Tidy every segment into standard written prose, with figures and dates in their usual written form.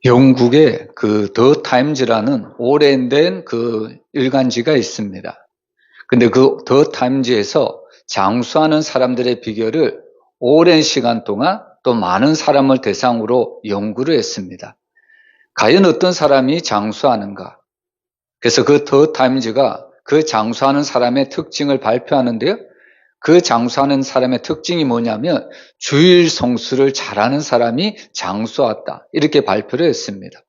영국에 그 더 타임즈라는 오래된 그 일간지가 있습니다. 근데 그 더 타임즈에서 장수하는 사람들의 비결을 오랜 시간 동안 또 많은 사람을 대상으로 연구를 했습니다. 과연 어떤 사람이 장수하는가? 그래서 그 더 타임즈가 그 장수하는 사람의 특징을 발표하는데요. 그 장수하는 사람의 특징이 뭐냐면 주일 성수를 잘하는 사람이 장수하다. 이렇게 발표를 했습니다.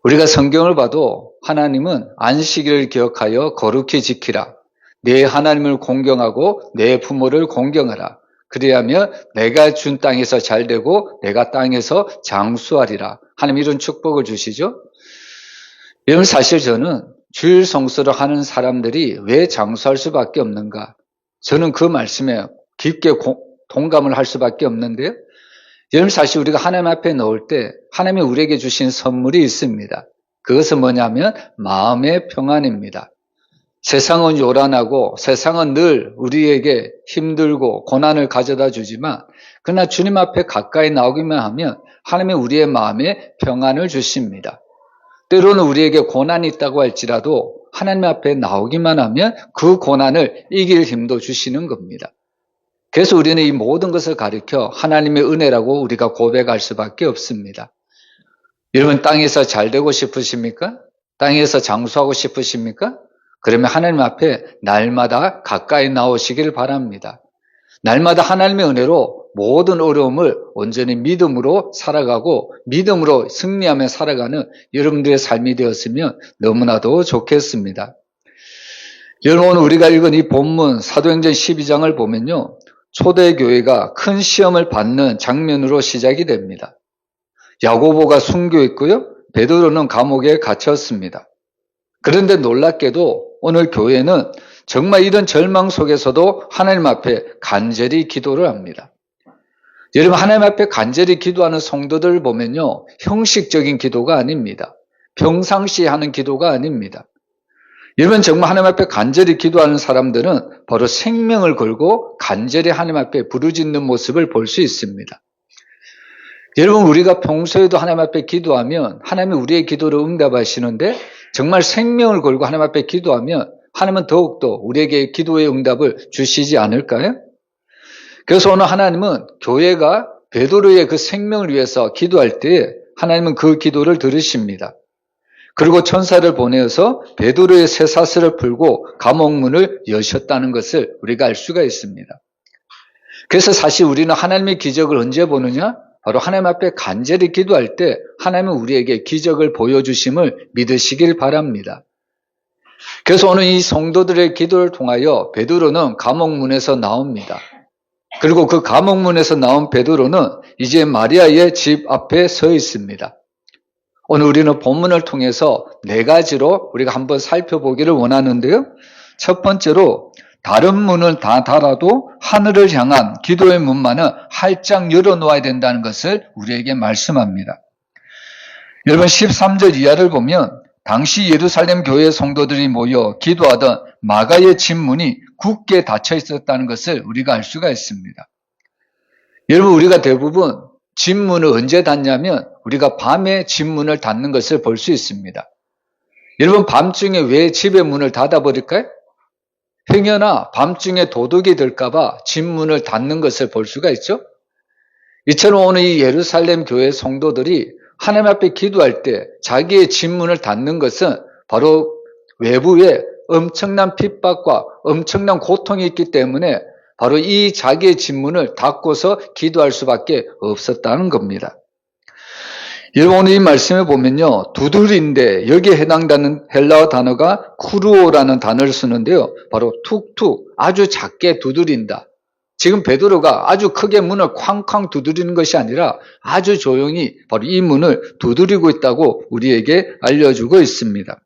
우리가 성경을 봐도 하나님은 안식일을 기억하여 거룩히 지키라. 내 하나님을 공경하고 내 부모를 공경하라. 그리하면 내가 준 땅에서 잘되고 내가 땅에서 장수하리라. 하나님 이런 축복을 주시죠. 여러분 사실 저는 주일 성수를 하는 사람들이 왜 장수할 수밖에 없는가? 저는 그 말씀에 깊게 동감을 할 수밖에 없는데요. 여러분 사실 우리가 하나님 앞에 놓을 때 하나님이 우리에게 주신 선물이 있습니다. 그것은 뭐냐면 마음의 평안입니다. 세상은 요란하고 세상은 늘 우리에게 힘들고 고난을 가져다 주지만 그러나 주님 앞에 가까이 나오기만 하면 하나님이 우리의 마음에 평안을 주십니다. 때로는 우리에게 고난이 있다고 할지라도 하나님 앞에 나오기만 하면 그 고난을 이길 힘도 주시는 겁니다. 그래서 우리는 이 모든 것을 가리켜 하나님의 은혜라고 우리가 고백할 수밖에 없습니다. 여러분 땅에서 잘 되고 싶으십니까? 땅에서 장수하고 싶으십니까? 그러면 하나님 앞에 날마다 가까이 나오시길 바랍니다. 날마다 하나님의 은혜로 모든 어려움을 온전히 믿음으로 살아가고 믿음으로 승리하며 살아가는 여러분들의 삶이 되었으면 너무나도 좋겠습니다. 여러분 오늘 우리가 읽은 이 본문 사도행전 12장을 보면요. 초대교회가 큰 시험을 받는 장면으로 시작이 됩니다. 야고보가 순교했고요. 베드로는 감옥에 갇혔습니다. 그런데 놀랍게도 오늘 교회는 정말 이런 절망 속에서도 하나님 앞에 간절히 기도를 합니다. 여러분 하나님 앞에 간절히 기도하는 성도들을 보면요. 형식적인 기도가 아닙니다. 평상시에 하는 기도가 아닙니다. 여러분 정말 하나님 앞에 간절히 기도하는 사람들은 바로 생명을 걸고 간절히 하나님 앞에 부르짖는 모습을 볼 수 있습니다. 여러분 우리가 평소에도 하나님 앞에 기도하면 하나님이 우리의 기도를 응답하시는데 정말 생명을 걸고 하나님 앞에 기도하면 하나님은 더욱더 우리에게 기도의 응답을 주시지 않을까요? 그래서 오늘 하나님은 교회가 베드로의 그 생명을 위해서 기도할 때 하나님은 그 기도를 들으십니다. 그리고 천사를 보내어서 베드로의 쇠사슬을 풀고 감옥문을 여셨다는 것을 우리가 알 수가 있습니다. 그래서 사실 우리는 하나님의 기적을 언제 보느냐? 바로 하나님 앞에 간절히 기도할 때 하나님은 우리에게 기적을 보여주심을 믿으시길 바랍니다. 그래서 오늘 이 성도들의 기도를 통하여 베드로는 감옥문에서 나옵니다. 그리고 그 감옥문에서 나온 베드로는 이제 마리아의 집 앞에 서 있습니다. 오늘 우리는 본문을 통해서 4가지로 우리가 한번 살펴보기를 원하는데요. 첫 번째로 다른 문을 다 닫아도 하늘을 향한 기도의 문만은 활짝 열어놓아야 된다는 것을 우리에게 말씀합니다. 여러분 13절 이하를 보면 당시 예루살렘 교회 성도들이 모여 기도하던 마가의 집 문이 굳게 닫혀 있었다는 것을 우리가 알 수가 있습니다. 여러분 우리가 대부분 집 문을 언제 닫냐면 우리가 밤에 집 문을 닫는 것을 볼 수 있습니다. 여러분 밤중에 왜 집의 문을 닫아버릴까요? 행여나 밤중에 도둑이 들까봐 집 문을 닫는 것을 볼 수가 있죠. 이처럼 오늘 이 예루살렘 교회 성도들이 하나님 앞에 기도할 때 자기의 집 문을 닫는 것은 바로 외부에 엄청난 핍박과 엄청난 고통이 있기 때문에 바로 이 자기의 집 문을 닫고서 기도할 수밖에 없었다는 겁니다. 여러분 오늘 이 말씀에 보면요. 두드린데 여기에 해당되는 헬라어 단어가 쿠르오라는 단어를 쓰는데요. 바로 툭툭 아주 작게 두드린다. 지금 베드로가 아주 크게 문을 쾅쾅 두드리는 것이 아니라 아주 조용히 바로 이 문을 두드리고 있다고 우리에게 알려주고 있습니다.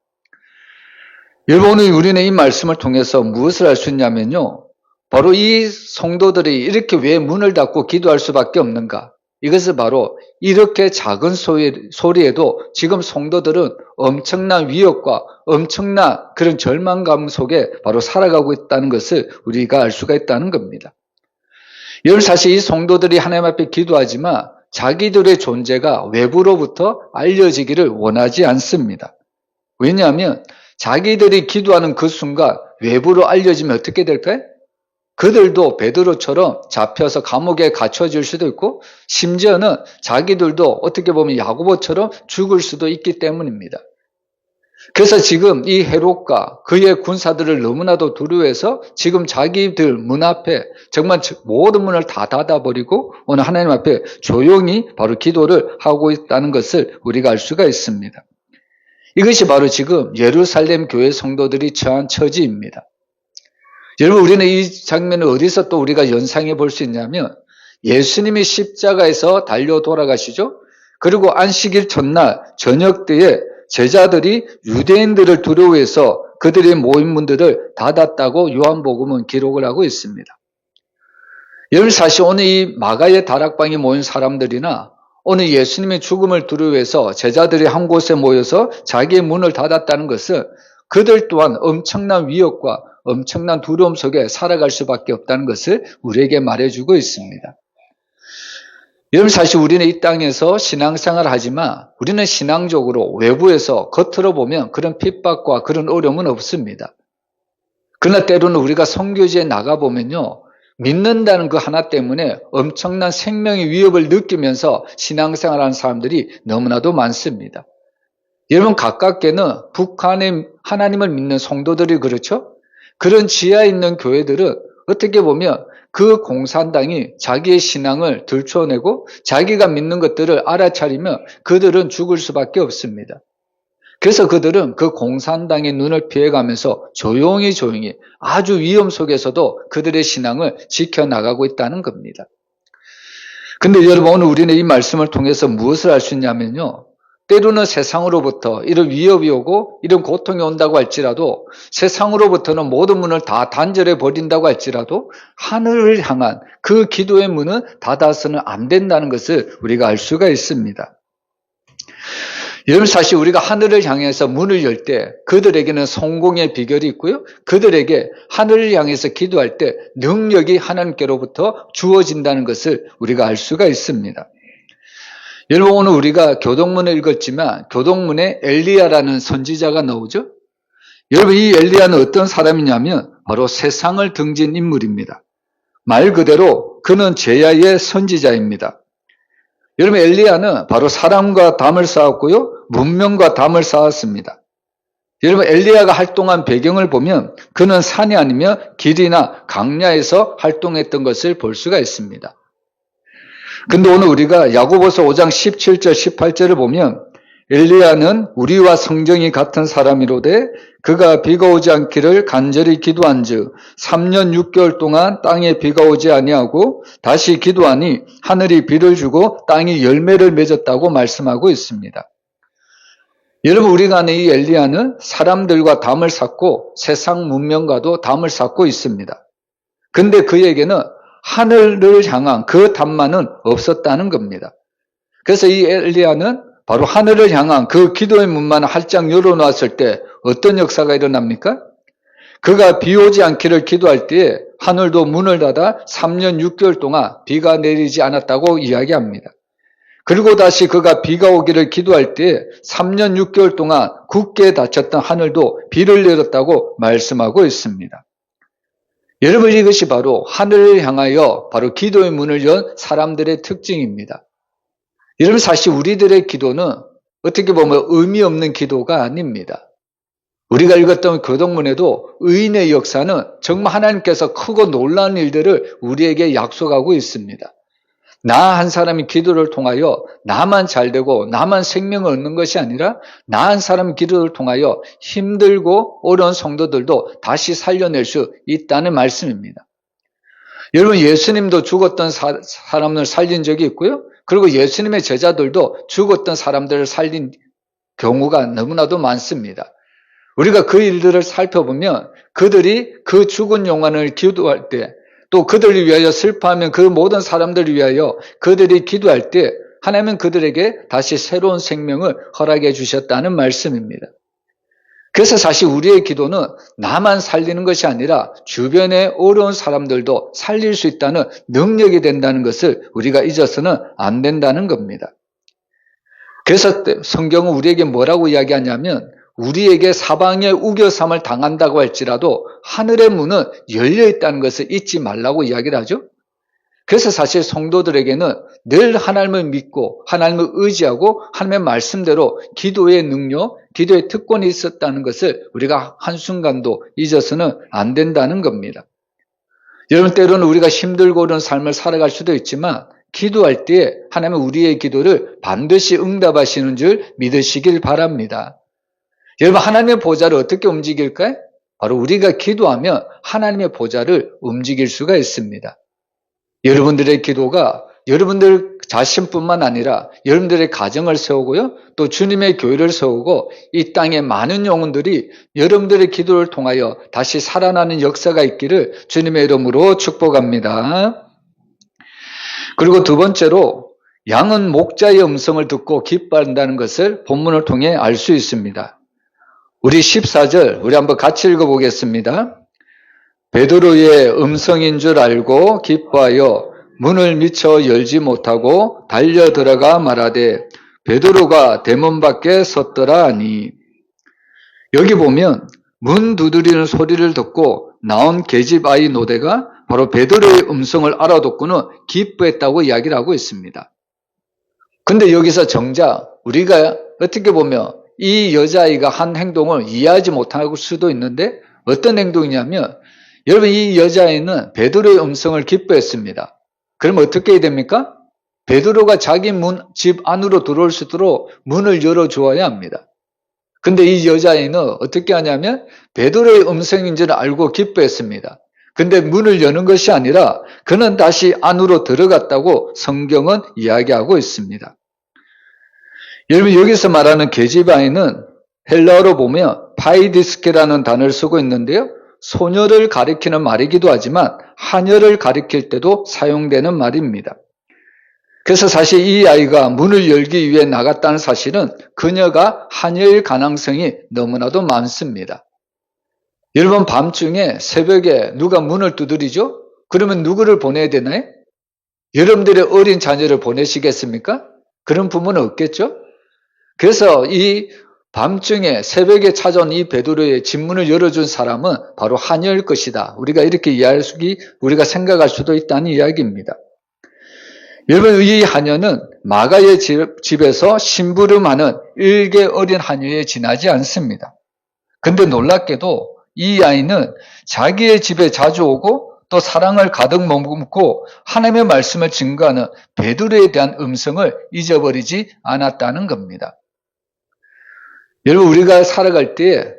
여러분 오늘 우리는 이 말씀을 통해서 무엇을 알 수 있냐면요. 바로 이 성도들이 이렇게 왜 문을 닫고 기도할 수밖에 없는가? 이것은 바로 이렇게 작은 소리에도 지금 성도들은 엄청난 위협과 엄청난 그런 절망감 속에 바로 살아가고 있다는 것을 우리가 알 수가 있다는 겁니다. 여러분 사실 이 성도들이 하나님 앞에 기도하지만 자기들의 존재가 외부로부터 알려지기를 원하지 않습니다. 왜냐하면 자기들이 기도하는 그 순간 외부로 알려지면 어떻게 될까요? 그들도 베드로처럼 잡혀서 감옥에 갇혀질 수도 있고 심지어는 자기들도 어떻게 보면 야고보처럼 죽을 수도 있기 때문입니다. 그래서 지금 이 헤롯과 그의 군사들을 너무나도 두려워해서 지금 자기들 문 앞에 정말 모든 문을 다 닫아버리고 오늘 하나님 앞에 조용히 바로 기도를 하고 있다는 것을 우리가 알 수가 있습니다. 이것이 바로 지금 예루살렘 교회 성도들이 처한 처지입니다. 여러분, 우리는 이 장면을 어디서 또 우리가 연상해 볼 수 있냐면 예수님이 십자가에서 달려 돌아가시죠. 그리고 안식일 전날 저녁 때에 제자들이 유대인들을 두려워해서 그들의 모임문들을 닫았다고 요한복음은 기록을 하고 있습니다. 여러분, 사실 오늘 이 마가의 다락방에 모인 사람들이나 오늘 예수님의 죽음을 두려워해서 제자들이 한 곳에 모여서 자기의 문을 닫았다는 것은 그들 또한 엄청난 위협과 엄청난 두려움 속에 살아갈 수밖에 없다는 것을 우리에게 말해주고 있습니다. 여러분, 사실 우리는 이 땅에서 신앙생활을 하지만 우리는 신앙적으로 외부에서 겉으로 보면 그런 핍박과 그런 어려움은 없습니다. 그러나 때로는 우리가 선교지에 나가보면요, 믿는다는 그 하나 때문에 엄청난 생명의 위협을 느끼면서 신앙생활하는 사람들이 너무나도 많습니다. 여러분, 가깝게는 북한의 하나님을 믿는 성도들이 그렇죠? 그런 지하에 있는 교회들은 어떻게 보면 그 공산당이 자기의 신앙을 들춰내고 자기가 믿는 것들을 알아차리면 그들은 죽을 수밖에 없습니다. 그래서 그들은 그 공산당의 눈을 피해가면서 조용히 아주 위험 속에서도 그들의 신앙을 지켜나가고 있다는 겁니다. 근데 여러분, 오늘 우리는 이 말씀을 통해서 무엇을 알 수 있냐면요, 때로는 세상으로부터 이런 위협이 오고 이런 고통이 온다고 할지라도 세상으로부터는 모든 문을 다 단절해 버린다고 할지라도 하늘을 향한 그 기도의 문은 닫아서는 안 된다는 것을 우리가 알 수가 있습니다. 여러분, 사실 우리가 하늘을 향해서 문을 열 때 그들에게는 성공의 비결이 있고요, 그들에게 하늘을 향해서 기도할 때 능력이 하나님께로부터 주어진다는 것을 우리가 알 수가 있습니다. 여러분, 오늘 우리가 교동문을 읽었지만 교동문에 엘리야라는 선지자가 나오죠. 여러분, 이 엘리야는 어떤 사람이냐면 바로 세상을 등진 인물입니다. 말 그대로 그는 제야의 선지자입니다. 여러분, 엘리야는 바로 사람과 담을 쌓았고요, 문명과 담을 쌓았습니다. 여러분, 엘리야가 활동한 배경을 보면 그는 산이 아니면 길이나 강야에서 활동했던 것을 볼 수가 있습니다. 근데 오늘 우리가 야고보서 5장 17절 18절을 보면 엘리야는 우리와 성정이 같은 사람이로되 그가 비가 오지 않기를 간절히 기도한즉 3년 6개월 동안 땅에 비가 오지 아니하고 다시 기도하니 하늘이 비를 주고 땅이 열매를 맺었다고 말씀하고 있습니다. 여러분, 우리가 아는 이 엘리야는 사람들과 담을 쌓고 세상 문명과도 담을 쌓고 있습니다. 근데 그에게는 하늘을 향한 그 담만은 없었다는 겁니다. 그래서 이 엘리야는 바로 하늘을 향한 그 기도의 문만 활짝 열어놨을 때 어떤 역사가 일어납니까? 그가 비 오지 않기를 기도할 때에 하늘도 문을 닫아 3년 6개월 동안 비가 내리지 않았다고 이야기합니다. 그리고 다시 그가 비가 오기를 기도할 때에 3년 6개월 동안 굳게 닫혔던 하늘도 비를 내렸다고 말씀하고 있습니다. 여러분, 이것이 바로 하늘을 향하여 바로 기도의 문을 연 사람들의 특징입니다. 여러분, 사실 우리들의 기도는 어떻게 보면 의미 없는 기도가 아닙니다. 우리가 읽었던 교동문에도 의인의 역사는 정말 하나님께서 크고 놀라운 일들을 우리에게 약속하고 있습니다. 나 한 사람이 기도를 통하여 나만 잘되고 나만 생명을 얻는 것이 아니라 나 한 사람 기도를 통하여 힘들고 어려운 성도들도 다시 살려낼 수 있다는 말씀입니다. 여러분, 예수님도 죽었던 사람을 살린 적이 있고요, 그리고 예수님의 제자들도 죽었던 사람들을 살린 경우가 너무나도 많습니다. 우리가 그 일들을 살펴보면 그들이 그 죽은 영혼을 기도할 때, 또 그들을 위하여 슬퍼하면 그 모든 사람들을 위하여 그들이 기도할 때 하나님은 그들에게 다시 새로운 생명을 허락해 주셨다는 말씀입니다. 그래서 사실 우리의 기도는 나만 살리는 것이 아니라 주변의 어려운 사람들도 살릴 수 있다는 능력이 된다는 것을 우리가 잊어서는 안 된다는 겁니다. 그래서 성경은 우리에게 뭐라고 이야기하냐면 우리에게 사방에 우겨삼을 당한다고 할지라도 하늘의 문은 열려 있다는 것을 잊지 말라고 이야기를 하죠. 그래서 사실 성도들에게는 늘 하나님을 믿고 하나님을 의지하고 하나님의 말씀대로 기도의 능력, 기도의 특권이 있었다는 것을 우리가 한순간도 잊어서는 안 된다는 겁니다. 여러분, 때로는 우리가 힘들고 어려운 삶을 살아갈 수도 있지만 기도할 때 하나님은 우리의 기도를 반드시 응답하시는 줄 믿으시길 바랍니다. 여러분, 하나님의 보좌를 어떻게 움직일까요? 바로 우리가 기도하면 하나님의 보좌를 움직일 수가 있습니다. 여러분들의 기도가 여러분들 자신뿐만 아니라 여러분들의 가정을 세우고요, 또 주님의 교회를 세우고 이 땅에 많은 영혼들이 여러분들의 기도를 통하여 다시 살아나는 역사가 있기를 주님의 이름으로 축복합니다. 그리고 두 번째로 양은 목자의 음성을 듣고 기뻐한다는 것을 본문을 통해 알 수 있습니다. 우리 14절 우리 한번 같이 읽어보겠습니다. 베드로의 음성인 줄 알고 기뻐하여 문을 미처 열지 못하고 달려 들어가 말하되 베드로가 대문 밖에 섰더라 하니, 여기 보면 문 두드리는 소리를 듣고 나온 계집 아이 노대가 바로 베드로의 음성을 알아듣고는 기뻐했다고 이야기를 하고 있습니다. 근데 여기서 정작 우리가 어떻게 보면 이 여자아이가 한 행동을 이해하지 못할 수도 있는데 어떤 행동이냐면, 여러분, 이 여자아이는 베드로의 음성을 기뻐했습니다. 그럼 어떻게 해야 됩니까? 베드로가 자기 집 안으로 들어올 수 있도록 문을 열어주어야 합니다. 근데 이 여자아이는 어떻게 하냐면 베드로의 음성인 줄 알고 기뻐했습니다. 근데 문을 여는 것이 아니라 그는 다시 안으로 들어갔다고 성경은 이야기하고 있습니다. 여러분, 여기서 말하는 계집아이는 헬라어로 보면 파이디스케라는 단어를 쓰고 있는데요, 소녀를 가리키는 말이기도 하지만 하녀를 가리킬 때도 사용되는 말입니다. 그래서 사실 이 아이가 문을 열기 위해 나갔다는 사실은 그녀가 하녀일 가능성이 너무나도 많습니다. 여러분, 밤중에 새벽에 누가 문을 두드리죠? 그러면 누구를 보내야 되나요? 여러분들의 어린 자녀를 보내시겠습니까? 그런 부모는 없겠죠? 그래서 이 밤중에 새벽에 찾아온 이 베드로의 집 문을 열어준 사람은 바로 하녀일 것이다. 우리가 이렇게 우리가 생각할 수도 있다는 이야기입니다. 여러분, 이 하녀는 마가의 집에서 심부름하는 일개 어린 하녀에 지나지 않습니다. 근데 놀랍게도 이 아이는 자기의 집에 자주 오고 또 사랑을 가득 머금고 하나님의 말씀을 증거하는 베드로에 대한 음성을 잊어버리지 않았다는 겁니다. 여러분, 우리가 살아갈 때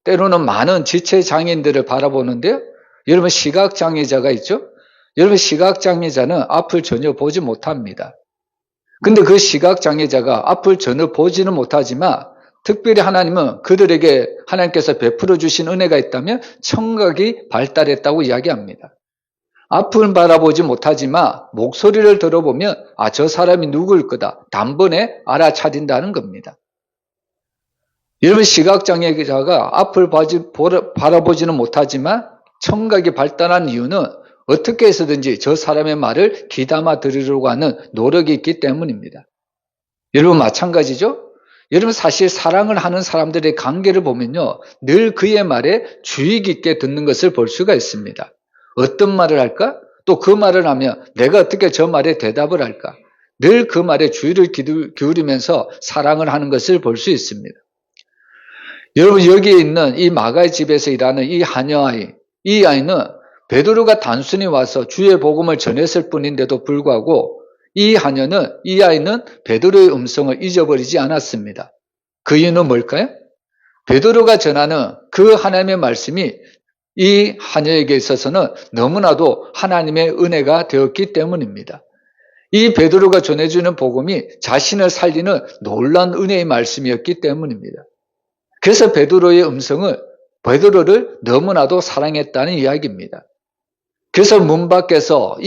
때로는 많은 지체장애인들을 바라보는데요, 여러분, 시각장애자가 있죠? 여러분, 시각장애자는 앞을 전혀 보지 못합니다. 근데 그 시각장애자가 앞을 전혀 보지는 못하지만 특별히 하나님은 그들에게 하나님께서 베풀어 주신 은혜가 있다면 청각이 발달했다고 이야기합니다. 앞을 바라보지 못하지만 목소리를 들어보면 저 사람이 누구일 거다, 단번에 알아차린다는 겁니다. 여러분, 시각장애자가 앞을 바라보지는 못하지만 청각이 발달한 이유는 어떻게 해서든지 저 사람의 말을 귀담아 들으려고 하는 노력이 있기 때문입니다. 여러분, 마찬가지죠? 여러분, 사실 사랑을 하는 사람들의 관계를 보면요, 늘 그의 말에 주의 깊게 듣는 것을 볼 수가 있습니다. 어떤 말을 할까? 또 그 말을 하면 내가 어떻게 저 말에 대답을 할까? 늘 그 말에 주의를 기울이면서 사랑을 하는 것을 볼 수 있습니다. 여러분, 여기에 있는 이 마가의 집에서 일하는 이 하녀아이, 이 아이는 베드로가 단순히 와서 주의 복음을 전했을 뿐인데도 불구하고 이 아이는 베드로의 음성을 잊어버리지 않았습니다. 그 이유는 뭘까요? 베드로가 전하는 그 하나님의 말씀이 이 하녀에게 있어서는 너무나도 하나님의 은혜가 되었기 때문입니다. 이 베드로가 전해주는 복음이 자신을 살리는 놀라운 은혜의 말씀이었기 때문입니다. 그래서 베드로의 베드로를 너무나도 사랑했다는 이야기입니다. 그래서 문 밖에서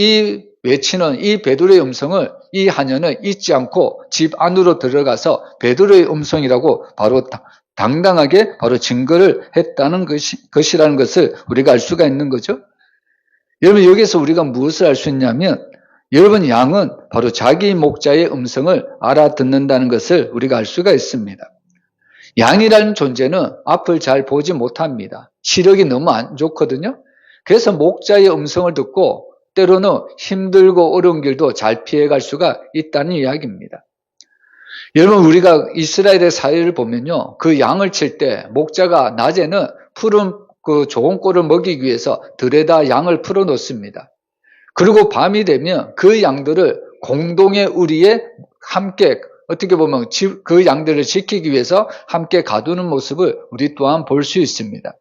외치는 이 베드로의 음성을 이 하녀는 잊지 않고 집 안으로 들어가서 베드로의 음성이라고 바로 당당하게 바로 증거를 했다는 것이라는 것을 우리가 알 수가 있는 거죠. 여러분, 여기서 우리가 무엇을 알 수 있냐면, 여러분, 양은 바로 자기 목자의 음성을 알아듣는다는 것을 우리가 알 수가 있습니다. 양이라는 존재는 앞을 잘 보지 못합니다. 시력이 너무 안 좋거든요. 그래서 목자의 음성을 듣고 때로는 힘들고 어려운 길도 잘 피해갈 수가 있다는 이야기입니다. 여러분, 우리가 이스라엘의 사회를 보면요, 그 양을 칠 때 목자가 낮에는 푸른 그 좋은 꼴을 먹이기 위해서 들에다 양을 풀어 놓습니다. 그리고 밤이 되면 그 양들을 공동의 우리에 함께, 어떻게 보면 그 양들을 지키기 위해서 함께 가두는 모습을 우리 또한 볼 수 있습니다.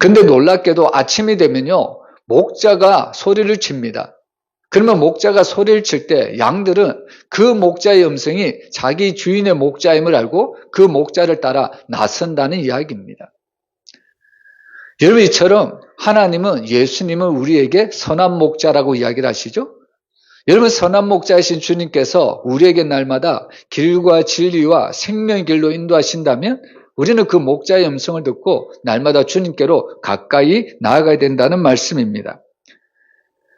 근데 놀랍게도 아침이 되면요, 목자가 소리를 칩니다. 그러면 목자가 소리를 칠 때 양들은 그 목자의 음성이 자기 주인의 목자임을 알고 그 목자를 따라 나선다는 이야기입니다. 여러분, 이처럼 하나님은 예수님을 우리에게 선한 목자라고 이야기를 하시죠? 여러분, 선한 목자이신 주님께서 우리에게 날마다 길과 진리와 생명의 길로 인도하신다면 우리는 그 목자의 음성을 듣고 날마다 주님께로 가까이 나아가야 된다는 말씀입니다.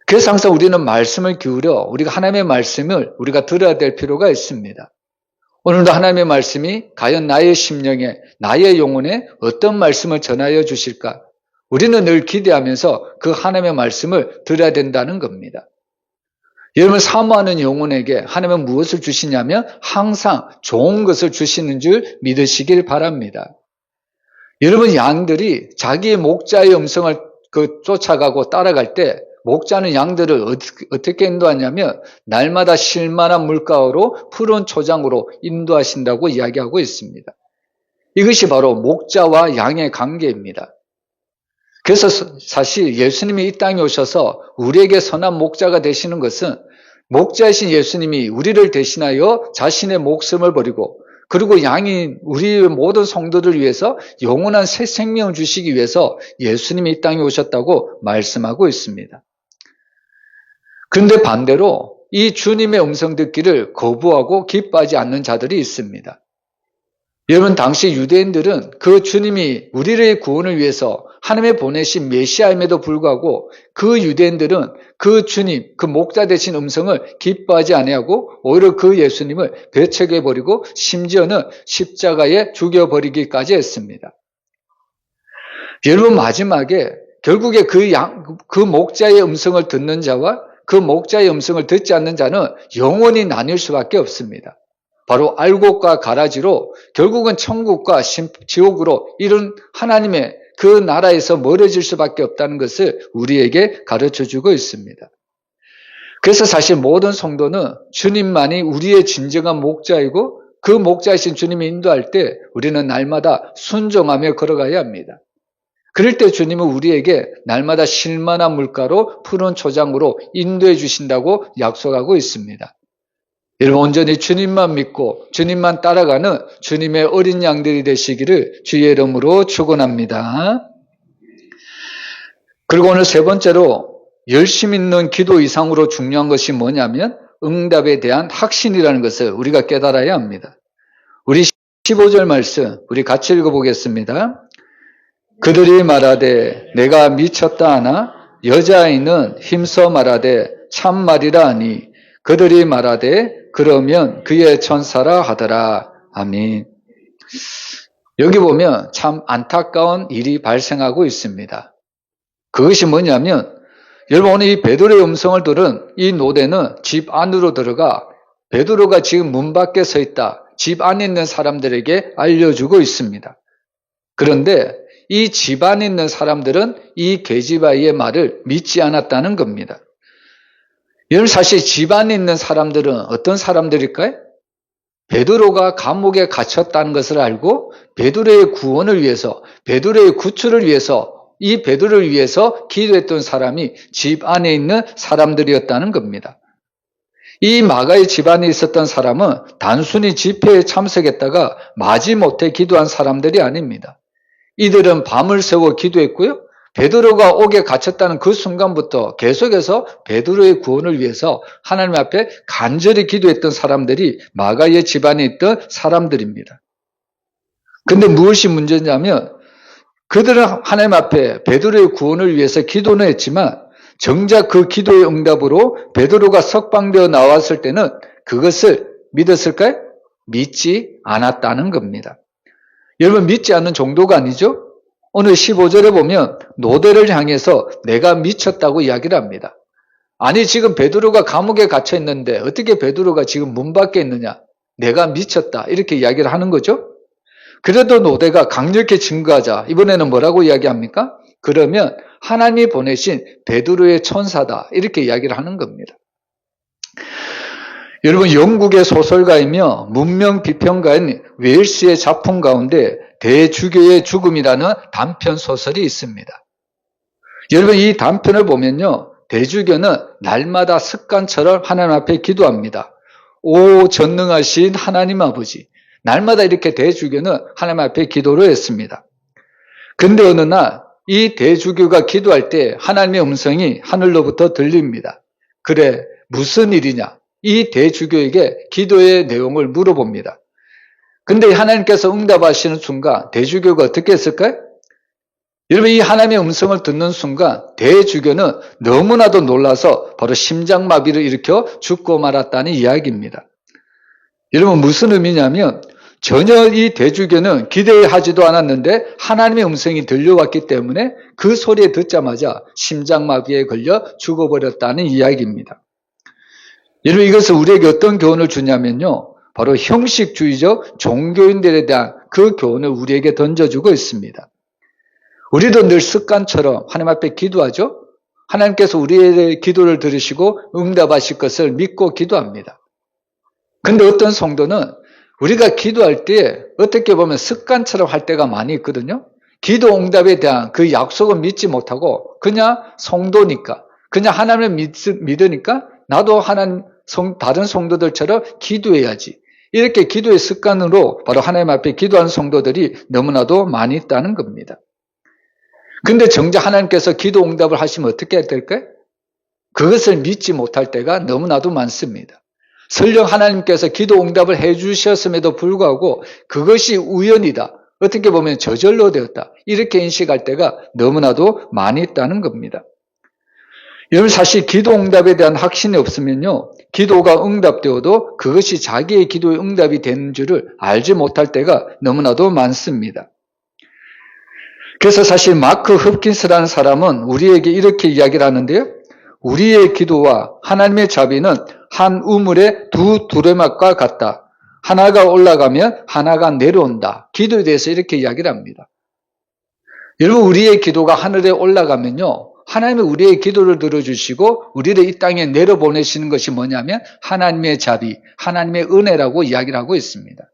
그래서 항상 우리는 말씀을 기울여 우리가 하나님의 말씀을 우리가 들어야 될 필요가 있습니다. 오늘도 하나님의 말씀이 과연 나의 심령에, 나의 영혼에 어떤 말씀을 전하여 주실까? 우리는 늘 기대하면서 그 하나님의 말씀을 들어야 된다는 겁니다. 여러분, 사모하는 영혼에게 하나님은 무엇을 주시냐면 항상 좋은 것을 주시는 줄 믿으시길 바랍니다. 여러분, 양들이 자기의 목자의 음성을 쫓아가고 따라갈 때 목자는 양들을 어떻게 인도하냐면 날마다 쉴만한 물가로 푸른 초장으로 인도하신다고 이야기하고 있습니다. 이것이 바로 목자와 양의 관계입니다. 그래서 사실 예수님이 이 땅에 오셔서 우리에게 선한 목자가 되시는 것은 목자이신 예수님이 우리를 대신하여 자신의 목숨을 버리고 그리고 양인 우리의 모든 성도들 위해서 영원한 새 생명을 주시기 위해서 예수님이 이 땅에 오셨다고 말씀하고 있습니다. 그런데 반대로 이 주님의 음성 듣기를 거부하고 기뻐하지 않는 자들이 있습니다. 여러분, 당시 유대인들은 그 주님이 우리의 구원을 위해서 하나님의 보내신 메시아임에도 불구하고 그 유대인들은 그 주님, 그 목자 되신 음성을 기뻐하지 아니하고 오히려 그 예수님을 배척해버리고 심지어는 십자가에 죽여버리기까지 했습니다. 여러분, 마지막에 결국에 그 목자의 음성을 듣는 자와 그 목자의 음성을 듣지 않는 자는 영원히 나뉠 수밖에 없습니다. 바로 알곡과 가라지로 결국은 천국과 지옥으로 이런 하나님의 그 나라에서 멀어질 수밖에 없다는 것을 우리에게 가르쳐주고 있습니다. 그래서 사실 모든 성도는 주님만이 우리의 진정한 목자이고 그 목자이신 주님이 인도할 때 우리는 날마다 순종하며 걸어가야 합니다. 그럴 때 주님은 우리에게 날마다 쉴만한 물가로 푸른 초장으로 인도해 주신다고 약속하고 있습니다. 여러분, 온전히 주님만 믿고 주님만 따라가는 주님의 어린 양들이 되시기를 주의 이름으로 축원합니다. 그리고 오늘 세 번째로 열심 있는 기도 이상으로 중요한 것이 뭐냐면 응답에 대한 확신이라는 것을 우리가 깨달아야 합니다. 우리 15절 말씀 우리 같이 읽어보겠습니다. 그들이 말하되 내가 미쳤다 하나 여자아이는 힘써 말하되 참말이라 하니 그들이 말하되 그러면 그의 천사라 하더라. 아멘. 여기 보면 참 안타까운 일이 발생하고 있습니다. 그것이 뭐냐면 여러분, 오늘 이 베드로의 음성을 들은 이 노대는 집 안으로 들어가 베드로가 지금 문 밖에 서 있다. 집 안에 있는 사람들에게 알려주고 있습니다. 그런데 이 집 안에 있는 사람들은 이 게지바이의 말을 믿지 않았다는 겁니다. 여러분, 사실 집 안에 있는 사람들은 어떤 사람들일까요? 베드로가 감옥에 갇혔다는 것을 알고 베드로의 구원을 위해서, 베드로의 구출을 위해서, 이 베드로를 위해서 기도했던 사람이 집 안에 있는 사람들이었다는 겁니다. 이 마가의 집 안에 있었던 사람은 단순히 집회에 참석했다가 마지못해 기도한 사람들이 아닙니다. 이들은 밤을 새워 기도했고요. 베드로가 옥에 갇혔다는 그 순간부터 계속해서 베드로의 구원을 위해서 하나님 앞에 간절히 기도했던 사람들이 마가의 집안에 있던 사람들입니다. 근데 무엇이 문제냐면 그들은 하나님 앞에 베드로의 구원을 위해서 기도는 했지만 정작 그 기도의 응답으로 베드로가 석방되어 나왔을 때는 그것을 믿었을까요? 믿지 않았다는 겁니다. 여러분 믿지 않는 정도가 아니죠? 오늘 15절에 보면 노대를 향해서 내가 미쳤다고 이야기를 합니다. 아니 지금 베드로가 감옥에 갇혀 있는데 어떻게 베드로가 지금 문 밖에 있느냐? 내가 미쳤다 이렇게 이야기를 하는 거죠. 그래도 노대가 강력히 증거하자. 이번에는 뭐라고 이야기합니까? 그러면 하나님이 보내신 베드로의 천사다 이렇게 이야기를 하는 겁니다. 여러분 영국의 소설가이며 문명 비평가인 웨일스의 작품 가운데 대주교의 죽음이라는 단편 소설이 있습니다. 여러분 이 단편을 보면요. 대주교는 날마다 습관처럼 하나님 앞에 기도합니다. 오 전능하신 하나님 아버지. 날마다 이렇게 대주교는 하나님 앞에 기도를 했습니다. 근데 어느 날 이 대주교가 기도할 때 하나님의 음성이 하늘로부터 들립니다. 그래 무슨 일이냐? 이 대주교에게 기도의 내용을 물어봅니다. 근데 하나님께서 응답하시는 순간 대주교가 어떻게 했을까요? 여러분 이 하나님의 음성을 듣는 순간 대주교는 너무나도 놀라서 바로 심장마비를 일으켜 죽고 말았다는 이야기입니다. 여러분 무슨 의미냐면 전혀 이 대주교는 기대하지도 않았는데 하나님의 음성이 들려왔기 때문에 그 소리에 듣자마자 심장마비에 걸려 죽어버렸다는 이야기입니다. 여러분 이것은 우리에게 어떤 교훈을 주냐면요. 바로 형식주의적 종교인들에 대한 그 교훈을 우리에게 던져주고 있습니다. 우리도 늘 습관처럼 하나님 앞에 기도하죠. 하나님께서 우리의 기도를 들으시고 응답하실 것을 믿고 기도합니다. 근데 어떤 성도는 우리가 기도할 때 어떻게 보면 습관처럼 할 때가 많이 있거든요. 기도 응답에 대한 그 약속은 믿지 못하고 그냥 성도니까 그냥 하나님을 믿으니까 나도 다른 성도들처럼 기도해야지. 이렇게 기도의 습관으로 바로 하나님 앞에 기도하는 성도들이 너무나도 많이 있다는 겁니다. 근데 정작 하나님께서 기도 응답을 하시면 어떻게 해야 될까요? 그것을 믿지 못할 때가 너무나도 많습니다. 설령 하나님께서 기도 응답을 해주셨음에도 불구하고 그것이 우연이다. 어떻게 보면 저절로 되었다. 이렇게 인식할 때가 너무나도 많이 있다는 겁니다. 여러분 사실 기도 응답에 대한 확신이 없으면요. 기도가 응답되어도 그것이 자기의 기도의 응답이 되는 줄을 알지 못할 때가 너무나도 많습니다. 그래서 사실 마크 흡킨스라는 사람은 우리에게 이렇게 이야기를 하는데요. 우리의 기도와 하나님의 자비는 한 우물의 두 두레막과 같다. 하나가 올라가면 하나가 내려온다. 기도에 대해서 이렇게 이야기를 합니다. 여러분 우리의 기도가 하늘에 올라가면요. 하나님이 우리의 기도를 들어주시고 우리를 이 땅에 내려보내시는 것이 뭐냐면 하나님의 자비, 하나님의 은혜라고 이야기를 하고 있습니다.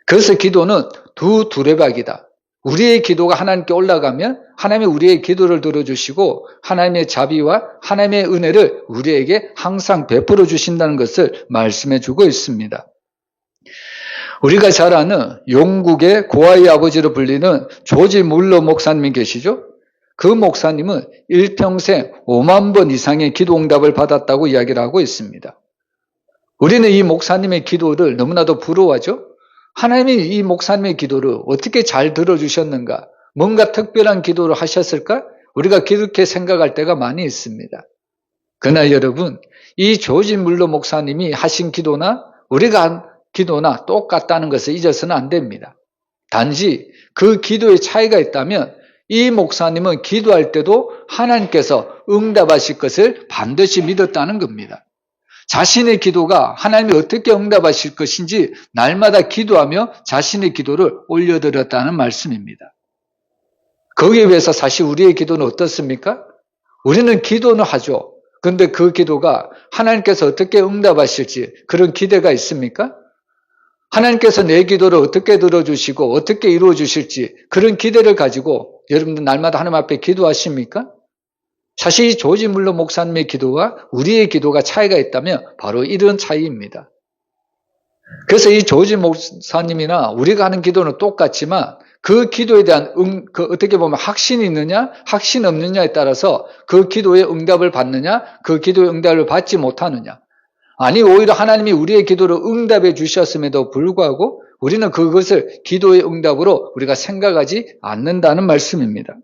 그래서 기도는 두 두레박이다. 우리의 기도가 하나님께 올라가면 하나님이 우리의 기도를 들어주시고 하나님의 자비와 하나님의 은혜를 우리에게 항상 베풀어 주신다는 것을 말씀해 주고 있습니다. 우리가 잘 아는 영국의 고아의 아버지로 불리는 조지 물러 목사님이 계시죠? 그 목사님은 일평생 5만 번 이상의 기도 응답을 받았다고 이야기를 하고 있습니다. 우리는 이 목사님의 기도를 너무나도 부러워하죠? 하나님이 이 목사님의 기도를 어떻게 잘 들어주셨는가? 뭔가 특별한 기도를 하셨을까? 우리가 그렇게 생각할 때가 많이 있습니다. 그러나 여러분, 이 조지 물러 목사님이 하신 기도나 우리가 한 기도나 똑같다는 것을 잊어서는 안 됩니다. 단지 그 기도의 차이가 있다면 이 목사님은 기도할 때도 하나님께서 응답하실 것을 반드시 믿었다는 겁니다. 자신의 기도가 하나님이 어떻게 응답하실 것인지 날마다 기도하며 자신의 기도를 올려드렸다는 말씀입니다. 거기에 비해서 사실 우리의 기도는 어떻습니까? 우리는 기도는 하죠. 그런데 그 기도가 하나님께서 어떻게 응답하실지 그런 기대가 있습니까? 하나님께서 내 기도를 어떻게 들어주시고 어떻게 이루어주실지 그런 기대를 가지고 여러분들 날마다 하나님 앞에 기도하십니까? 사실 이 조지 물러 목사님의 기도와 우리의 기도가 차이가 있다면 바로 이런 차이입니다. 그래서 이 조지 목사님이나 우리가 하는 기도는 똑같지만 그 기도에 대한 어떻게 보면 확신이 있느냐 확신 없느냐에 따라서 그 기도의 응답을 받느냐 그 기도의 응답을 받지 못하느냐 아니 오히려 하나님이 우리의 기도를 응답해 주셨음에도 불구하고 우리는 그것을 기도의 응답으로 우리가 생각하지 않는다는 말씀입니다.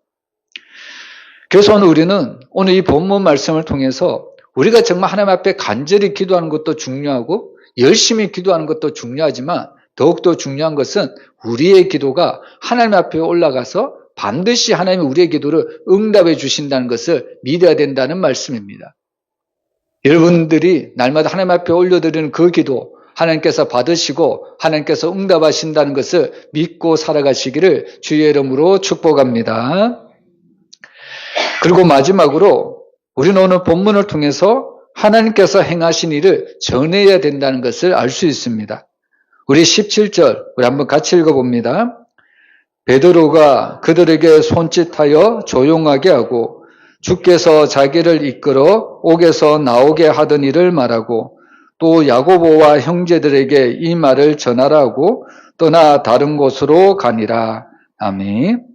그래서 우리는 오늘 이 본문 말씀을 통해서 우리가 정말 하나님 앞에 간절히 기도하는 것도 중요하고 열심히 기도하는 것도 중요하지만 더욱더 중요한 것은 우리의 기도가 하나님 앞에 올라가서 반드시 하나님이 우리의 기도를 응답해 주신다는 것을 믿어야 된다는 말씀입니다. 여러분들이 날마다 하나님 앞에 올려드리는 그 기도 하나님께서 받으시고 하나님께서 응답하신다는 것을 믿고 살아가시기를 주의 이름으로 축복합니다. 그리고 마지막으로 우리는 오늘 본문을 통해서 하나님께서 행하신 일을 전해야 된다는 것을 알 수 있습니다. 우리 17절 우리 한번 같이 읽어봅니다. 베드로가 그들에게 손짓하여 조용하게 하고 주께서 자기를 이끌어 옥에서 나오게 하던 일을 말하고 또 야고보와 형제들에게 이 말을 전하라고 떠나 다른 곳으로 가니라. 아멘.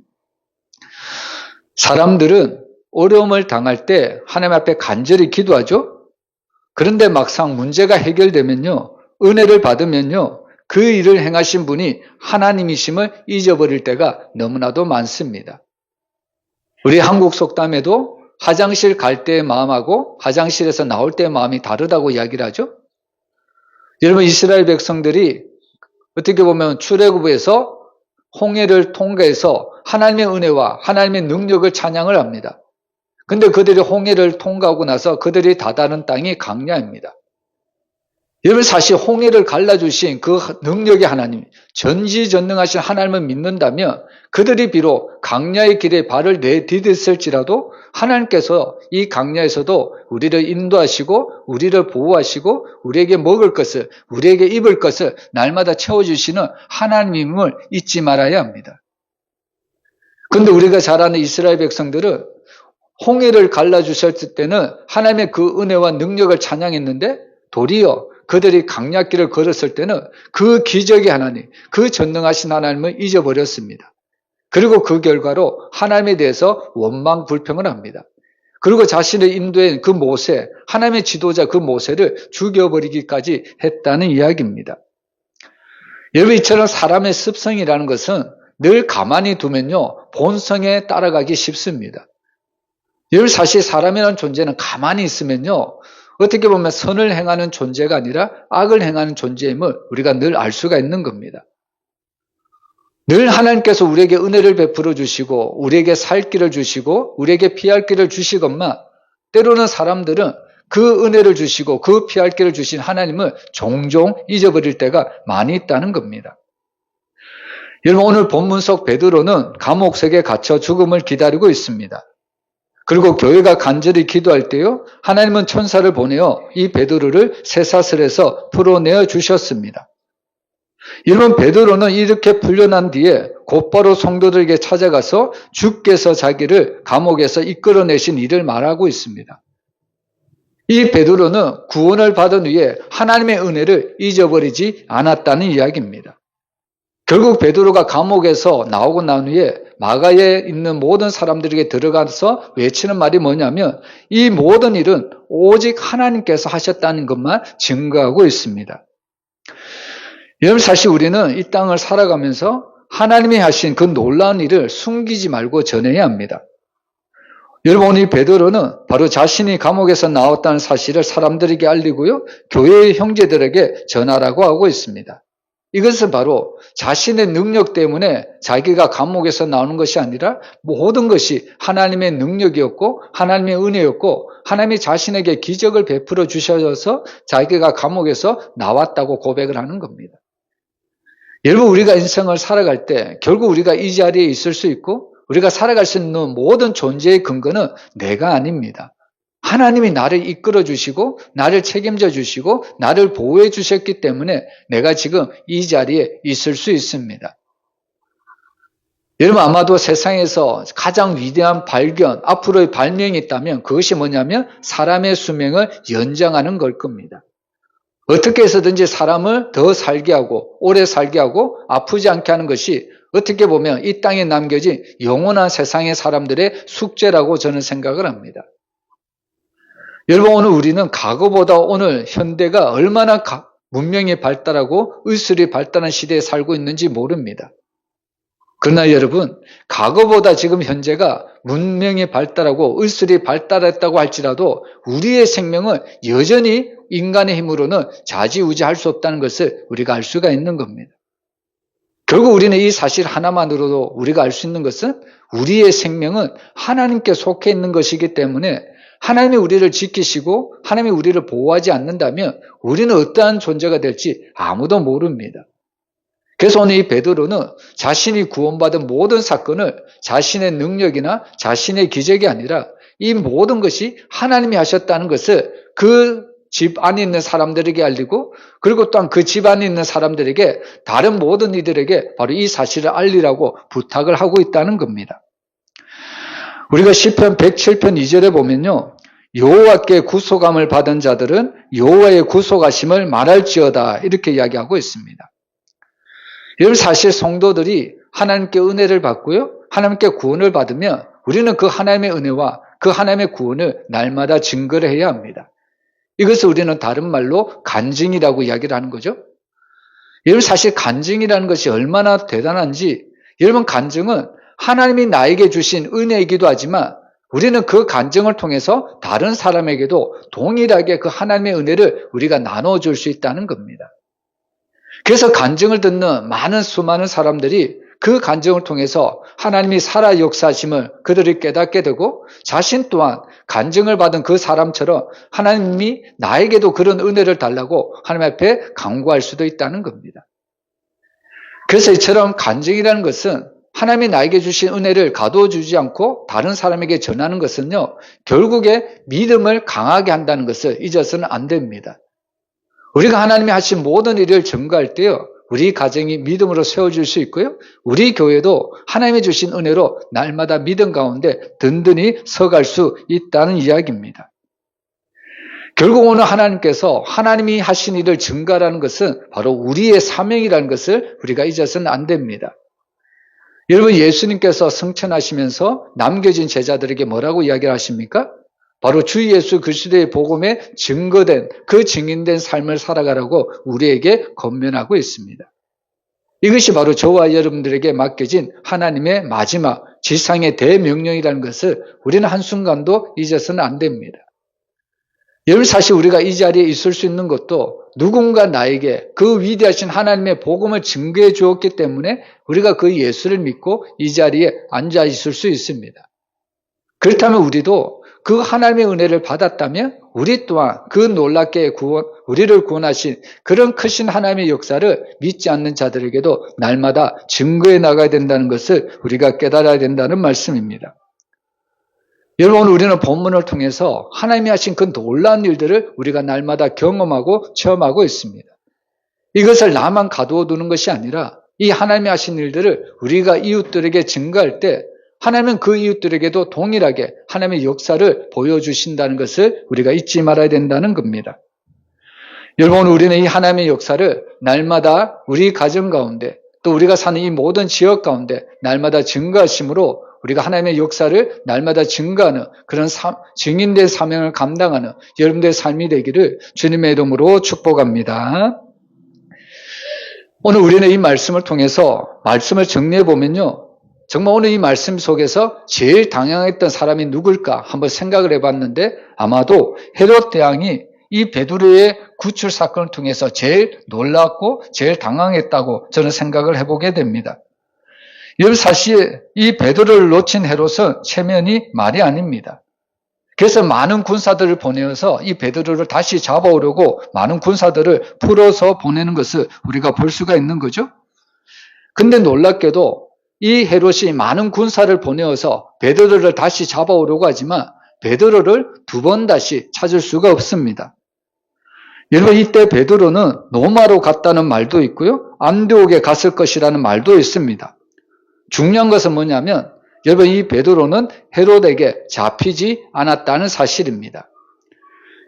사람들은 어려움을 당할 때 하나님 앞에 간절히 기도하죠. 그런데 막상 문제가 해결되면요, 은혜를 받으면요, 그 일을 행하신 분이 하나님이심을 잊어버릴 때가 너무나도 많습니다. 우리 한국 속담에도 화장실 갈 때의 마음하고 화장실에서 나올 때의 마음이 다르다고 이야기를 하죠. 여러분, 이스라엘 백성들이 어떻게 보면 출애굽에서 홍해를 통과해서 하나님의 은혜와 하나님의 능력을 찬양을 합니다. 근데 그들이 홍해를 통과하고 나서 그들이 다다른 땅이 광야입니다. 여러분, 사실 홍해를 갈라주신 그 능력의 하나님, 전지전능하신 하나님을 믿는다면 그들이 비록 광야의 길에 발을 내디뎠을지라도 하나님께서 이 광야에서도 우리를 인도하시고 우리를 보호하시고 우리에게 먹을 것을, 우리에게 입을 것을 날마다 채워주시는 하나님임을 잊지 말아야 합니다. 그런데 우리가 잘 아는 이스라엘 백성들은 홍해를 갈라주셨을 때는 하나님의 그 은혜와 능력을 찬양했는데 도리어 그들이 광야길을 걸었을 때는 그 기적의 하나님, 그 전능하신 하나님을 잊어버렸습니다. 그리고 그 결과로 하나님에 대해서 원망 불평을 합니다. 그리고 자신의 인도인 그 모세, 하나님의 지도자 그 모세를 죽여버리기까지 했다는 이야기입니다. 여러분, 이처럼 사람의 습성이라는 것은 늘 가만히 두면요, 본성에 따라가기 쉽습니다. 여러분, 사실 사람이라는 존재는 가만히 있으면요, 어떻게 보면 선을 행하는 존재가 아니라 악을 행하는 존재임을 우리가 늘 알 수가 있는 겁니다. 늘 하나님께서 우리에게 은혜를 베풀어 주시고 우리에게 살 길을 주시고 우리에게 피할 길을 주시건만 때로는 사람들은 그 은혜를 주시고 그 피할 길을 주신 하나님을 종종 잊어버릴 때가 많이 있다는 겁니다. 여러분, 오늘 본문 속 베드로는 감옥석에 갇혀 죽음을 기다리고 있습니다. 그리고 교회가 간절히 기도할 때요, 하나님은 천사를 보내어 이 베드로를 쇠사슬에서 풀어내어 주셨습니다. 여러분, 베드로는 이렇게 풀려난 뒤에 곧바로 성도들에게 찾아가서 주께서 자기를 감옥에서 이끌어내신 일을 말하고 있습니다. 이 베드로는 구원을 받은 후에 하나님의 은혜를 잊어버리지 않았다는 이야기입니다. 결국 베드로가 감옥에서 나오고 난 후에 마가에 있는 모든 사람들에게 들어가서 외치는 말이 뭐냐면 이 모든 일은 오직 하나님께서 하셨다는 것만 증거하고 있습니다. 여러분, 사실 우리는 이 땅을 살아가면서 하나님이 하신 그 놀라운 일을 숨기지 말고 전해야 합니다. 여러분, 오늘 베드로는 바로 자신이 감옥에서 나왔다는 사실을 사람들에게 알리고요, 교회의 형제들에게 전하라고 하고 있습니다. 이것은 바로 자신의 능력 때문에 자기가 감옥에서 나오는 것이 아니라 모든 것이 하나님의 능력이었고 하나님의 은혜였고 하나님이 자신에게 기적을 베풀어 주셔서 자기가 감옥에서 나왔다고 고백을 하는 겁니다. 여러분, 우리가 인생을 살아갈 때 결국 우리가 이 자리에 있을 수 있고 우리가 살아갈 수 있는 모든 존재의 근거는 내가 아닙니다. 하나님이 나를 이끌어 주시고 나를 책임져 주시고 나를 보호해 주셨기 때문에 내가 지금 이 자리에 있을 수 있습니다. 여러분, 아마도 세상에서 가장 위대한 발견, 앞으로의 발명이 있다면 그것이 뭐냐면 사람의 수명을 연장하는 걸 겁니다. 어떻게 해서든지 사람을 더 살게 하고 오래 살게 하고 아프지 않게 하는 것이 어떻게 보면 이 땅에 남겨진 영원한 세상의 사람들의 숙제라고 저는 생각을 합니다. 여러분, 오늘 우리는 과거보다 오늘 현대가 얼마나 문명이 발달하고 의술이 발달한 시대에 살고 있는지 모릅니다. 그러나 여러분, 과거보다 지금 현재가 문명이 발달하고 의술이 발달했다고 할지라도 우리의 생명은 여전히 인간의 힘으로는 좌지우지할 수 없다는 것을 우리가 알 수가 있는 겁니다. 결국 우리는 이 사실 하나만으로도 우리가 알 수 있는 것은 우리의 생명은 하나님께 속해 있는 것이기 때문에 하나님이 우리를 지키시고 하나님이 우리를 보호하지 않는다면 우리는 어떠한 존재가 될지 아무도 모릅니다. 그래서 오늘 이 베드로는 자신이 구원받은 모든 사건을 자신의 능력이나 자신의 기적이 아니라 이 모든 것이 하나님이 하셨다는 것을 그 집 안에 있는 사람들에게 알리고 그리고 또한 그 집 안에 있는 사람들에게 다른 모든 이들에게 바로 이 사실을 알리라고 부탁을 하고 있다는 겁니다. 우리가 시편 107편 2절에 보면요. 여호와께 구속함을 받은 자들은 여호와의 구속하심을 말할지어다 이렇게 이야기하고 있습니다. 여러분 사실 성도들이 하나님께 은혜를 받고요. 하나님께 구원을 받으면 우리는 그 하나님의 은혜와 그 하나님의 구원을 날마다 증거를 해야 합니다. 이것을 우리는 다른 말로 간증이라고 이야기를 하는 거죠. 여러분 사실 간증이라는 것이 얼마나 대단한지 여러분 간증은 하나님이 나에게 주신 은혜이기도 하지만 우리는 그 간증을 통해서 다른 사람에게도 동일하게 그 하나님의 은혜를 우리가 나눠줄 수 있다는 겁니다. 그래서 간증을 듣는 수많은 사람들이 그 간증을 통해서 하나님이 살아 역사하심을 그들이 깨닫게 되고 자신 또한 간증을 받은 그 사람처럼 하나님이 나에게도 그런 은혜를 달라고 하나님 앞에 간구할 수도 있다는 겁니다. 그래서 이처럼 간증이라는 것은 하나님이 나에게 주신 은혜를 가둬두지 않고 다른 사람에게 전하는 것은요, 결국에 믿음을 강하게 한다는 것을 잊어서는 안 됩니다. 우리가 하나님이 하신 모든 일을 증거할 때요, 우리 가정이 믿음으로 세워질 수 있고요, 우리 교회도 하나님이 주신 은혜로 날마다 믿음 가운데 든든히 서갈 수 있다는 이야기입니다. 결국 오늘 하나님께서 하나님이 하신 일을 증거하라는 것은 바로 우리의 사명이라는 것을 우리가 잊어서는 안 됩니다. 여러분 예수님께서 승천하시면서 남겨진 제자들에게 뭐라고 이야기를 하십니까? 바로 주 예수 그리스도의 복음에 증거된 그 증인된 삶을 살아가라고 우리에게 권면하고 있습니다. 이것이 바로 저와 여러분들에게 맡겨진 하나님의 마지막 지상의 대명령이라는 것을 우리는 한순간도 잊어서는 안 됩니다. 여러분 사실 우리가 이 자리에 있을 수 있는 것도 누군가 나에게 그 위대하신 하나님의 복음을 증거해 주었기 때문에 우리가 그 예수를 믿고 이 자리에 앉아 있을 수 있습니다. 그렇다면 우리도 그 하나님의 은혜를 받았다면 우리 또한 그 놀랍게 우리를 구원하신 그런 크신 하나님의 역사를 믿지 않는 자들에게도 날마다 증거해 나가야 된다는 것을 우리가 깨달아야 된다는 말씀입니다. 여러분 우리는 본문을 통해서 하나님이 하신 그 놀라운 일들을 우리가 날마다 경험하고 체험하고 있습니다. 이것을 나만 가두어 두는 것이 아니라 이 하나님이 하신 일들을 우리가 이웃들에게 증거할 때 하나님은 그 이웃들에게도 동일하게 하나님의 역사를 보여주신다는 것을 우리가 잊지 말아야 된다는 겁니다. 여러분 우리는 이 하나님의 역사를 날마다 우리 가정 가운데 또 우리가 사는 이 모든 지역 가운데 날마다 증거하심으로 우리가 하나님의 역사를 날마다 증거하는 그런 증인된 사명을 감당하는 여러분들의 삶이 되기를 주님의 이름으로 축복합니다. 오늘 우리는 이 말씀을 통해서 말씀을 정리해 보면요. 정말 오늘 이 말씀 속에서 제일 당황했던 사람이 누굴까 한번 생각을 해봤는데 아마도 헤롯 대왕이 이 베드로의 구출 사건을 통해서 제일 놀랐고 제일 당황했다고 저는 생각을 해보게 됩니다. 여러분 사실 이 베드로를 놓친 헤롯은 체면이 말이 아닙니다. 그래서 많은 군사들을 보내어서 이 베드로를 다시 잡아오려고 많은 군사들을 풀어서 보내는 것을 우리가 볼 수가 있는 거죠. 근데 놀랍게도 이 헤롯이 많은 군사를 보내어서 베드로를 다시 잡아오려고 하지만 베드로를 두 번 다시 찾을 수가 없습니다. 여러분 이때 베드로는 로마로 갔다는 말도 있고요. 안디옥에 갔을 것이라는 말도 있습니다. 중요한 것은 뭐냐면 여러분 이 베드로는 헤롯에게 잡히지 않았다는 사실입니다.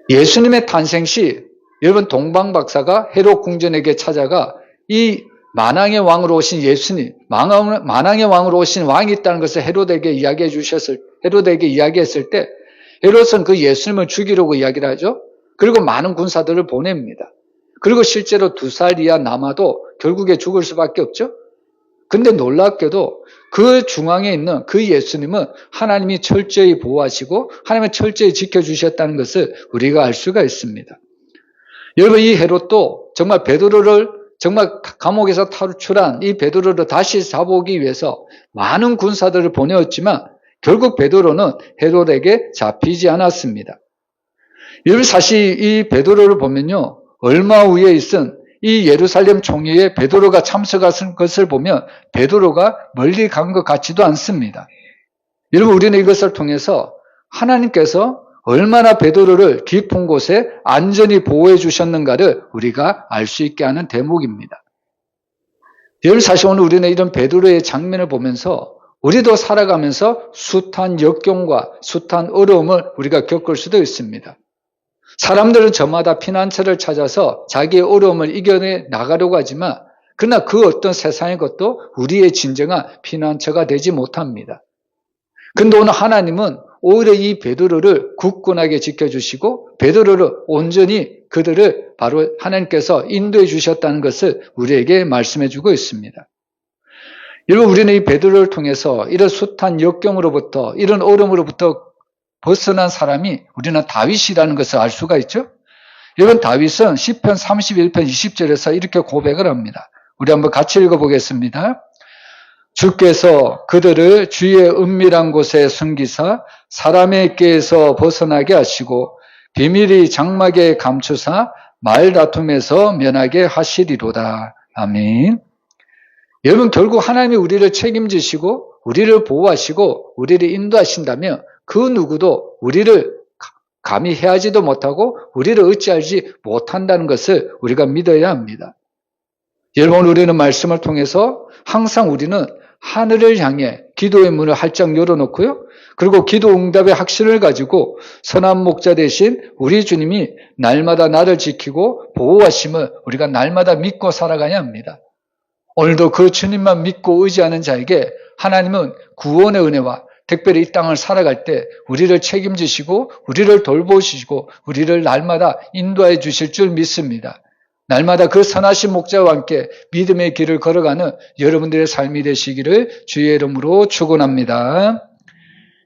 예수님의 탄생 시 여러분 동방박사가 헤롯 궁전에게 찾아가 이 만왕의 왕으로 오신 예수님, 만왕의 왕으로 오신 왕이 있다는 것을 헤롯에게 이야기했을 때 헤롯은 그 예수님을 죽이려고 이야기를 하죠. 그리고 많은 군사들을 보냅니다. 그리고 실제로 2살 이하 남아도 결국에 죽을 수밖에 없죠. 근데 놀랍게도 그 중앙에 있는 그 예수님은 하나님이 철저히 보호하시고 하나님이 철저히 지켜주셨다는 것을 우리가 알 수가 있습니다. 여러분, 이 헤롯도 정말 베드로를 정말 감옥에서 탈출한 이 베드로를 다시 잡아오기 위해서 많은 군사들을 보내었지만 결국 베드로는 헤롯에게 잡히지 않았습니다. 여러분, 사실 이 베드로를 보면요, 얼마 후에 있은 이 예루살렘 총회에 베드로가 참석한 것을 보면 베드로가 멀리 간 것 같지도 않습니다. 여러분, 우리는 이것을 통해서 하나님께서 얼마나 베드로를 깊은 곳에 안전히 보호해 주셨는가를 우리가 알 수 있게 하는 대목입니다. 여러분, 사실 오늘 우리는 이런 베드로의 장면을 보면서 우리도 살아가면서 숱한 역경과 숱한 어려움을 우리가 겪을 수도 있습니다. 사람들은 저마다 피난처를 찾아서 자기의 어려움을 이겨내 나가려고 하지만 그러나 그 어떤 세상의 것도 우리의 진정한 피난처가 되지 못합니다. 그런데 오늘 하나님은 오히려 이 베드로를 굳건하게 지켜주시고 베드로를 온전히 그들을 바로 하나님께서 인도해 주셨다는 것을 우리에게 말씀해 주고 있습니다. 여러분, 우리는 이 베드로를 통해서 이런 숱한 역경으로부터 이런 어려움으로부터 벗어난 사람이 우리는 다윗이라는 것을 알 수가 있죠. 여러분, 다윗은 시편 31편 20절에서 이렇게 고백을 합니다. 우리 한번 같이 읽어보겠습니다. 주께서 그들을 주의 은밀한 곳에 숨기사 사람의 꾀에서 벗어나게 하시고 비밀이 장막에 감추사 말다툼에서 면하게 하시리로다. 아멘. 여러분, 결국 하나님이 우리를 책임지시고 우리를 보호하시고 우리를 인도하신다면 그 누구도 우리를 감히 해하지도 못하고 우리를 어찌하지 못한다는 것을 우리가 믿어야 합니다. 여러분, 우리는 말씀을 통해서 항상 우리는 하늘을 향해 기도의 문을 활짝 열어놓고요. 그리고 기도 응답의 확신을 가지고 선한 목자 대신 우리 주님이 날마다 나를 지키고 보호하심을 우리가 날마다 믿고 살아가야 합니다. 오늘도 그 주님만 믿고 의지하는 자에게 하나님은 구원의 은혜와 특별히 이 땅을 살아갈 때 우리를 책임지시고 우리를 돌보시고 우리를 날마다 인도해 주실 줄 믿습니다. 날마다 그 선하신 목자와 함께 믿음의 길을 걸어가는 여러분들의 삶이 되시기를 주의 이름으로 축원합니다.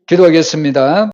기도하겠습니다.